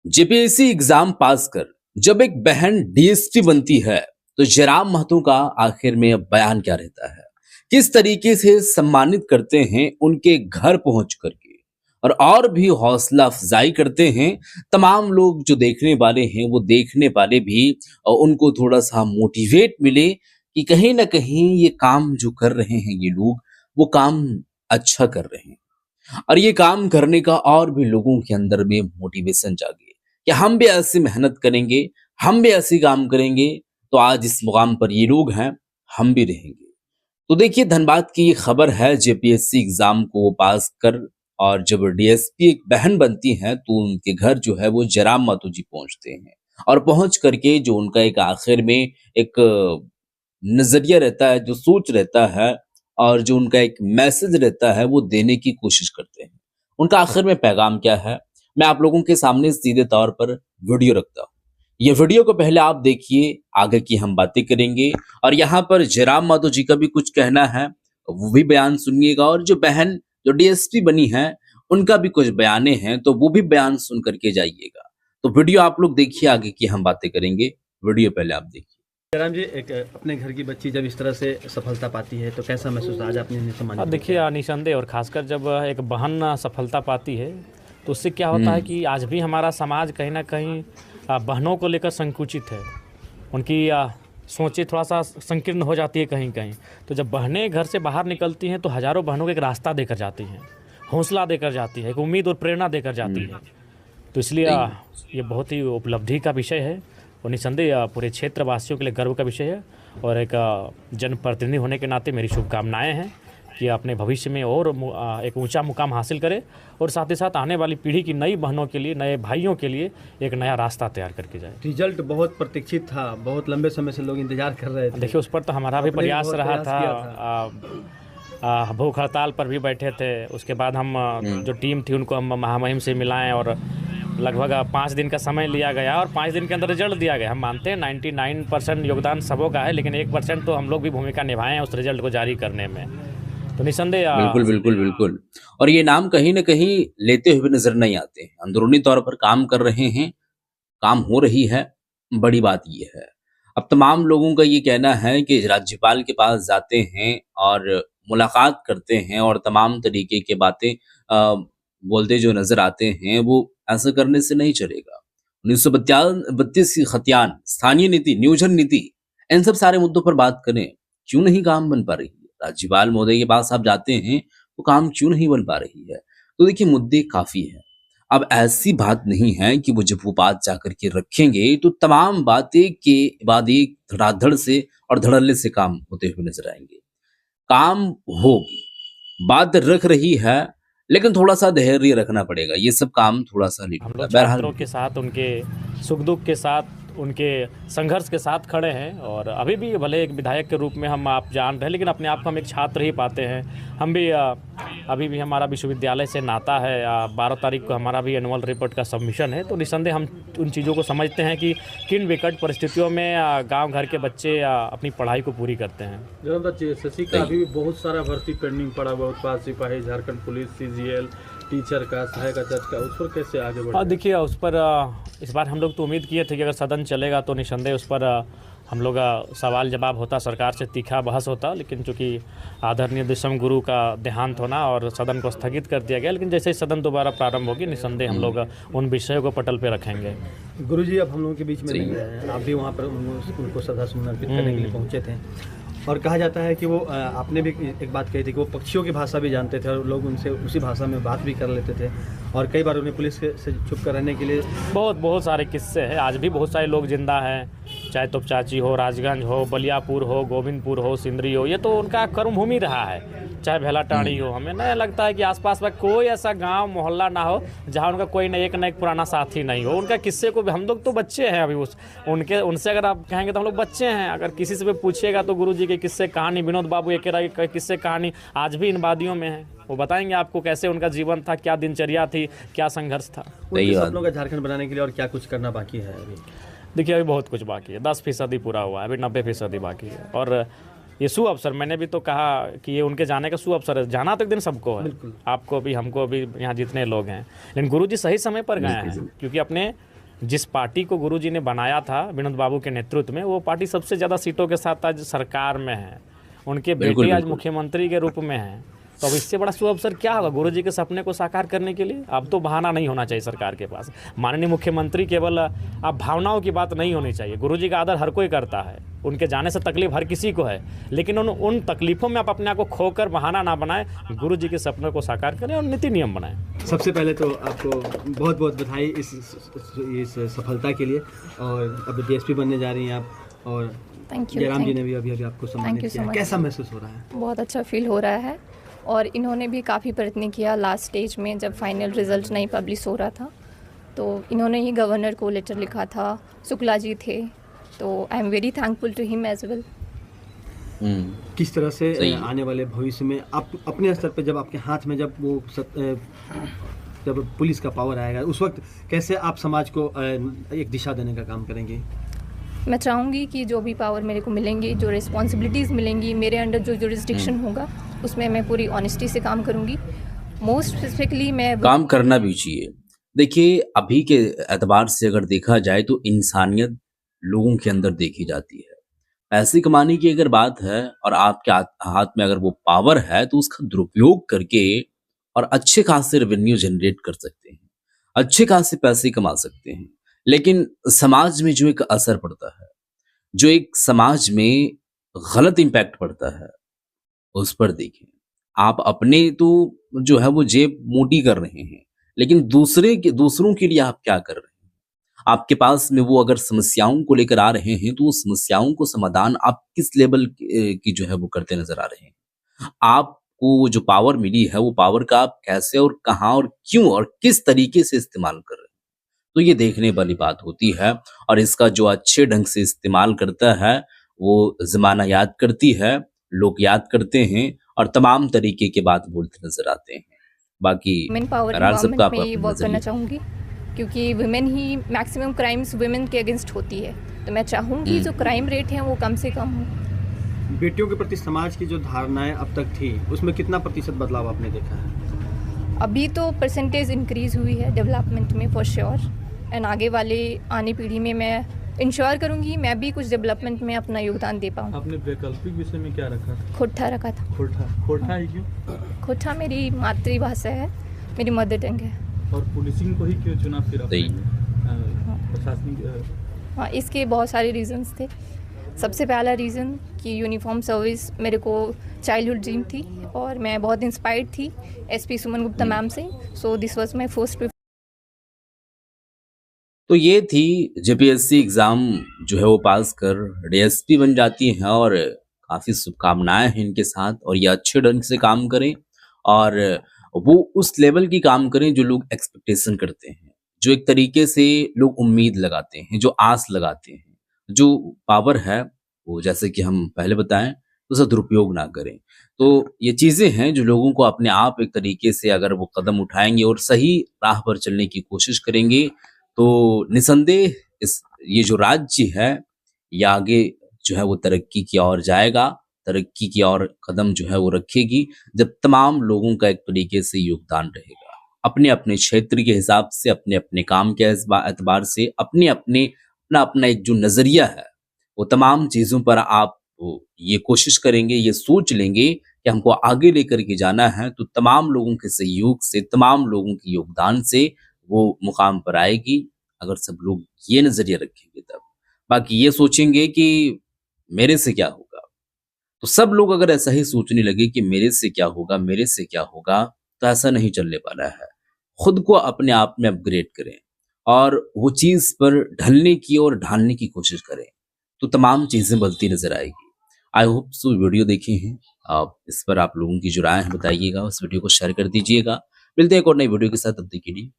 JPSC exam पास कर जब एक बहन डीएसपी बनती है तो जयराम महतो का आखिर में बयान क्या रहता है। किस तरीके से सम्मानित करते हैं उनके घर पहुंच करके और भी हौसला अफजाई करते हैं। तमाम लोग जो देखने वाले हैं वो देखने वाले भी उनको थोड़ा सा मोटिवेट मिले कि कहीं ना कहीं ये काम जो कर रहे हैं ये लोग वो काम अच्छा कर रहे हैं और ये काम करने का और भी लोगों के अंदर में मोटिवेशन जागे कि हम भी ऐसी मेहनत करेंगे, हम भी ऐसी काम करेंगे, तो आज इस मुकाम पर ये लोग हैं, हम भी रहेंगे। तो देखिए धनबाद की ये खबर है, जेपीएससी एग्जाम को वो पास कर और जब डीएसपी एक बहन बनती हैं तो उनके घर जो है वो जयराम मातो जी पहुंचते हैं और पहुंच करके जो उनका एक आखिर में एक नजरिया रहता है, जो सोच रहता है और जो उनका एक मैसेज रहता है वो देने की कोशिश करते हैं। उनका आखिर में पैगाम क्या है, मैं आप लोगों के सामने सीधे तौर पर वीडियो रखता हूँ। ये वीडियो को पहले आप देखिए, आगे की हम बातें करेंगे और यहाँ पर जयराम माधो जी का भी कुछ कहना है, वो भी बयान सुनिएगा और जो बहन जो डीएसपी बनी है उनका भी कुछ बयाने हैं तो वो भी बयान सुन करके जाइएगा। तो वीडियो आप लोग देखिए, आगे की हम बातें करेंगे। वीडियो पहले आप देखिए। जयराम जी, एक अपने घर की बच्ची जब इस तरह से सफलता पाती है तो कैसा महसूस आज आपने इन्हें सम्मानित देखिए निसंदेह और ख़ासकर जब एक बहन सफलता पाती है तो उससे क्या होता है कि आज भी हमारा समाज कहीं ना कहीं बहनों को लेकर संकुचित है। उनकी सोचें थोड़ा सा संकीर्ण हो जाती है कहीं कहीं। तो जब बहनें घर से बाहर निकलती हैं तो हज़ारों बहनों को एक रास्ता देकर जाती हैं, हौसला देकर जाती है, एक उम्मीद और प्रेरणा देकर जाती है। तो इसलिए ये बहुत ही उपलब्धि का विषय है और निसंदेह पूरे क्षेत्रवासियों के लिए गर्व का विषय है। और एक जनप्रतिनिधि होने के नाते मेरी शुभकामनाएं हैं कि अपने भविष्य में और एक ऊंचा मुकाम हासिल करे और साथ ही साथ आने वाली पीढ़ी की नई बहनों के लिए, नए भाइयों के लिए एक नया रास्ता तैयार करके जाए। रिजल्ट बहुत प्रतीक्षित था, बहुत लंबे समय से लोग इंतजार कर रहे थे। देखिए उस पर तो हमारा भी प्रयास रहा था। भूख हड़ताल पर भी बैठे थे। उसके बाद हम जो टीम थी उनको हम महामहिम से मिलाएं और लगभग 5 दिन का समय लिया गया और 5 दिन के अंदर रिजल्ट दिया गया। हम मानते हैं 99% योगदान सबों का है, लेकिन 1% तो हम लोग भी भूमिका निभाएं उस रिजल्ट को जारी करने में। तो निसंदेह बिल्कुल बिल्कुल बिल्कुल। और ये नाम कहीं ना कहीं लेते हुए नजर नहीं आते हैं, अंदरूनी तौर पर काम कर रहे हैं, काम हो रही है। बड़ी बात ये है, अब तमाम लोगों का ये कहना है कि राज्यपाल के पास जाते हैं और मुलाकात करते हैं और तमाम तरीके की बातें बोलते जो नजर आते हैं, वो ऐसा करने से नहीं चलेगा। 1932 की खतियान, स्थानीय नीति, नियोजन नीति, इन सब सारे मुद्दों पर बात करें, क्यों नहीं काम बन पा रही है। राज्यपाल महोदय के पास आप जाते हैं तो काम क्यों नहीं बन पा रही है। तो देखिए मुद्दे काफी है। अब ऐसी बात नहीं है कि वो जब वो बात जाकर के रखेंगे तो तमाम बातें के बाद एक धड़ाधड़ से और धड़ल्ले से काम होते हुए नजर आएंगे। काम होगी, बात रख रही है, लेकिन थोड़ा सा धैर्य रखना पड़ेगा। ये सब काम थोड़ा सा लेट हम होगा। लोग बहरहाल छात्रों के साथ, उनके सुख दुख के साथ, उनके संघर्ष के साथ खड़े हैं। और अभी भी भले एक विधायक के रूप में हम आप जान रहे हैं, लेकिन अपने आप को हम एक छात्र ही पाते हैं। हम भी अभी भी हमारा विश्वविद्यालय से नाता है। 12 तारीख को हमारा भी एनुअल रिपोर्ट का सबमिशन है। तो निसंदेह हम उन चीज़ों को समझते हैं कि किन विकट परिस्थितियों में गाँव घर के बच्चे अपनी पढ़ाई को पूरी करते हैं। जयराम बच्चे एसएससी का अभी भी बहुत सारा भर्ती पेंडिंग पड़ा हुआ, उत्पाद सिपाही, झारखंड पुलिस, सीजीएल, टीचर का, सहायक आचार्य का, उस पर कैसे आगे बढ़े? देखिए उस पर इस बार हम लोग तो उम्मीद किए थे कि अगर सदन चलेगा तो निसंदेह उस पर हम लोग सवाल जवाब होता, सरकार से तीखा बहस होता। लेकिन चूँकि आदरणीय दिसम गुरु का देहांत होना और सदन को स्थगित कर दिया गया, लेकिन जैसे ही सदन दोबारा प्रारंभ होगी निसंदेह हम लोग उन विषयों को पटल पे रखेंगे। गुरुजी अब हम लोगों के बीच में नहीं है, आप भी वहाँ पर उनको श्रद्धासुमन अर्पित करने के लिए पहुँचे थे। और कहा जाता है कि वो आपने भी एक बात कही थी कि वो पक्षियों की भाषा भी जानते थे और लोग उनसे उसी भाषा में बात भी कर लेते थे और कई बार उन्हें पुलिस से छुप कर रहने के लिए बहुत सारे किस्से हैं। आज भी बहुत सारे लोग जिंदा हैं, चाहे तोपचाची हो, राजगंज हो, बलियापुर हो, गोविंदपुर हो, सिंदरी हो, ये तो उनका कर्मभूमि रहा है। चाहे भेलाटाड़ी हो, हमें नहीं लगता है कि आसपास में कोई ऐसा गांव मोहल्ला ना हो जहां उनका कोई न एक पुराना साथी नहीं हो। उनका किस्से को भी, हम लोग तो बच्चे हैं अभी उनसे अगर आप कहेंगे तो हम लोग बच्चे हैं। अगर किसी से भी पूछिएगा तो गुरुजी के किस्से कहानी, विनोद बाबू एकेरा के किस्से कहानी आज भी इन वादियों में है। वो बताएंगे आपको कैसे उनका जीवन था, क्या दिनचर्या थी, क्या संघर्ष था। उनके सपनों का झारखंड बनाने के लिए और क्या कुछ करना बाकी है अभी? देखिए अभी बहुत कुछ बाकी है। 10% पूरा हुआ है, अभी 90% बाकी है। और ये सु अवसर, मैंने भी तो कहा कि ये उनके जाने का सु अवसर है। जाना तो एक दिन सबको है, आपको भी, हमको भी, यहाँ जितने लोग हैं। लेकिन गुरुजी सही समय पर गए हैं, क्योंकि अपने जिस पार्टी को गुरुजी ने बनाया था विनोद बाबू के नेतृत्व में, वो पार्टी सबसे ज़्यादा सीटों के साथ आज सरकार में है। उनके बिल्कुल, बेटे आज बिल्कुल। मुख्यमंत्री के रूप में हैं। तो अब इससे बड़ा शुभ अवसर क्या होगा गुरुजी के सपने को साकार करने के लिए? अब तो बहाना नहीं होना चाहिए सरकार के पास। माननीय मुख्यमंत्री केवल अब भावनाओं की बात नहीं होनी चाहिए। गुरुजी का आदर हर कोई करता है, उनके जाने से तकलीफ हर किसी को है, लेकिन उन तकलीफ़ों में आप अपने आप को खोकर बहाना ना बनाएं, गुरुजी के सपनों को साकार करें और नीति नियम बनाएं। सबसे पहले तो आपको बहुत बहुत बधाई इस सफलता के लिए। और अब डीएसपी बनने जा रही हैं आप, और थैंक यू। जयराम जी ने भी अभी आपको सम्मानित you so किया। much. कैसा महसूस हो रहा है? बहुत अच्छा फील हो रहा है, और इन्होंने भी काफ़ी प्रयत्न किया लास्ट स्टेज में, जब फाइनल रिजल्ट नहीं पब्लिश हो रहा था तो इन्होंने ही गवर्नर को लेटर लिखा था, शुक्ला जी थे, तो I am very thankful to him as well. किस तरह से सही। आने वाले भविष्य में आप अपने स्तर पर, जब आपके हाथ में जब जब पुलिस का पावर आएगा, उस वक्त कैसे आप समाज को एक दिशा देने का काम करेंगे? मैं चाहूँगी कि जो भी पावर मेरे को मिलेंगी, जो रिस्पॉन्सिबिलिटीज़ मिलेंगी, मेरे अंडर जो जुरिस्डिक्शन होगा उसमें मैं पूरी ऑनेस्टी से काम करूँगी। मोस्ट स्पेसिफिकली मैं काम करना भी चाहिए। देखिए, अभी के एतबार से अगर देखा जाए तो इंसानियत लोगों के अंदर देखी जाती है। पैसे कमाने की अगर बात है और आपके हाथ में अगर वो पावर है तो उसका दुरुपयोग करके और अच्छे खासे रेवेन्यू जनरेट कर सकते हैं, अच्छे खासे पैसे कमा सकते हैं। लेकिन समाज में जो एक असर पड़ता है, जो एक समाज में गलत इम्पैक्ट पड़ता है, उस पर देखें। आप अपने तो जो है वो जेब मोटी कर रहे हैं, लेकिन दूसरों के लिए आप क्या कर रहे हैं? आपके पास में वो अगर समस्याओं को लेकर आ रहे हैं तो उस समस्याओं को समाधान आप किस लेवल की जो है वो करते नजर आ रहे हैं? आपको जो पावर मिली है वो पावर का आप कैसे और कहाँ और क्यों और किस तरीके से इस्तेमाल कर रहे हैं? तो ये देखने वाली बात होती है, और इसका जो अच्छे ढंग से इस्तेमाल करता है वो ज़माना याद करती है, लोग याद करते हैं और तमाम तरीके की बात बोलते नजर आते हैं। बाकी वुमेन पावर बहरहाल सबका एम्पावरमेंट में ये अपना वर्क करना नजरिया। चाहूँगी, क्योंकि वुमेन ही मैक्सिमम क्राइम्स वुमेन के अगेंस्ट होती है, तो मैं चाहूँगी जो क्राइम रेट है वो कम से कम हो। बेटियों के प्रति समाज की जो धारणाएं अब तक थी, उसमें कितना प्रतिशत बदलाव आपने देखा है? अभी तो परसेंटेज इंक्रीज़ हुई है डेवलपमेंट में फॉर श्योर, एंड आगे वाले आने पीढ़ी में मैं इंश्योर करूँगी मैं भी कुछ डेवलपमेंट में अपना योगदान दे पाऊँ। आपने वैकल्पिक विषय में क्या रखा था? खोटा रखा था। खोटा ही क्यों? खोटा मेरी मातृभाषा है, मेरी मदर टंग है। और पुलिसिंग को ही क्यों चुना फिर आपने? सही। प्रशासनिक हाँ, इसके बहुत सारे रीजंस थे। सबसे पहला रीज़न कि यूनिफॉर्म सर्विस मेरे को चाइल्डहुड ड्रीम थी, और मैं बहुत इंस्पायर्ड थी एसपी सुमन गुप्ता मैम से, so this was my first. तो ये थी जेपीएससी एग्जाम जो है वो पास कर डीएसपी बन जाती हैं, और काफ़ी शुभकामनाएं हैं इनके साथ, और ये अच्छे ढंग से काम करें और वो उस लेवल की काम करें जो लोग एक्सपेक्टेशन करते हैं, जो एक तरीके से लोग उम्मीद लगाते हैं, जो आस लगाते हैं। जो पावर है वो, जैसे कि हम पहले बताएं, उसका दुरुपयोग ना करें। तो ये चीज़ें हैं जो लोगों को अपने आप एक तरीके से अगर वो कदम उठाएंगे और सही राह पर चलने की कोशिश करेंगे तो निसंदेह ये जो राज्य है ये आगे जो है वो तरक्की की ओर जाएगा, तरक्की की ओर कदम जो है वो रखेगी, जब तमाम लोगों का एक तरीके से योगदान रहेगा, अपने अपने क्षेत्र के हिसाब से, अपने अपने काम के एतबार से, अपना अपना एक जो नज़रिया है वो तमाम चीज़ों पर आप ये कोशिश करेंगे, ये सोच लेंगे कि हमको आगे लेकर के जाना है, तो तमाम लोगों के सहयोग से, तमाम लोगों के योगदान से वो मुकाम पर आएगी, अगर सब लोग ये नज़रिया रखेंगे तब। बाकी ये सोचेंगे कि मेरे से क्या होगा, तो सब लोग अगर ऐसा ही सोचने लगे कि मेरे से क्या होगा, मेरे से क्या होगा, तो ऐसा नहीं चलने वाला है। खुद को अपने आप में अपग्रेड करें और वो चीज़ पर ढलने की और ढालने की कोशिश करें, तो तमाम चीज़ें बदलती नजर आएगी। आई होप सो वीडियो देखे हैं आप, इस पर आप लोगों की जो राय है बताइएगा, उस वीडियो को शेयर कर दीजिएगा। मिलते हैं एक और नई वीडियो के साथ, तब तक के लिए